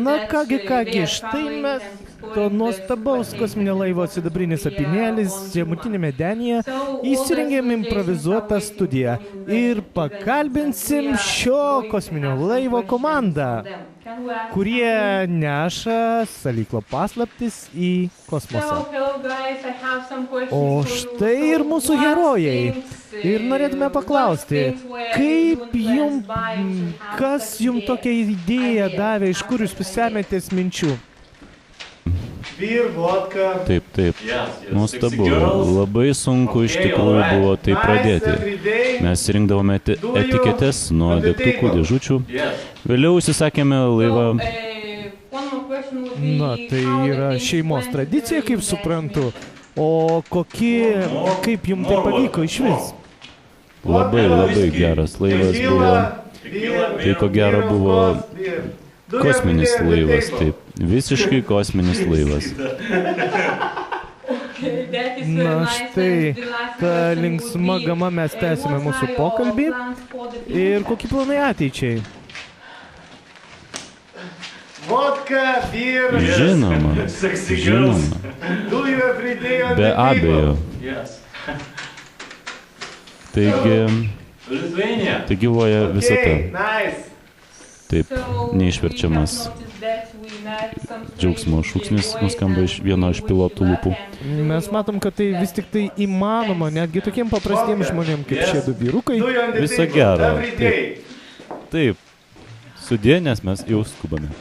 Na kągi, štai mes to nuostabaus kosminio laivo sidabrinis apynėlis žemutinėme denyje įsirengėm improvizuotą studiją ir pakalbinsim šio kosminio laivo komandą, kurie neša salyklo paslaptis į kosmosą. O štai ir mūsų herojai. Ir norėtume paklausti, kas jums tokią idėją davė, iš kur jūs pasėmėtės minčių? Taip, nuostabu. Labai sunku iš tikrųjų buvo tai pradėti. Mes rinkdavome etiketes nuo degtukų dėžučių. Vėliau užsisakėme laivą. Na, tai yra šeimos tradicija, kaip suprantu. O kaip jums tai pavyko išvis? Labai geras laivas buvo. Tai ko gero buvo kosminis laivas, taip. Visiškai kosminis laivas. Na štai, ta linksma gama mes tęsime mūsų pokalbį. Ir kokie planai ateičiai? Žinoma. Be abejo. Taigi gyvuoja visata. Taip, neišverčiamas džiaugsmo šūksnis nuskamba iš vieno iš pilotų lūpų. Mes matom, kad tai vis tik tai įmanoma, netgi tokiem paprastiem žmonėm kaip šie du vyrukai. Visa gera. Taip. Sudie, nes mes jau skubame.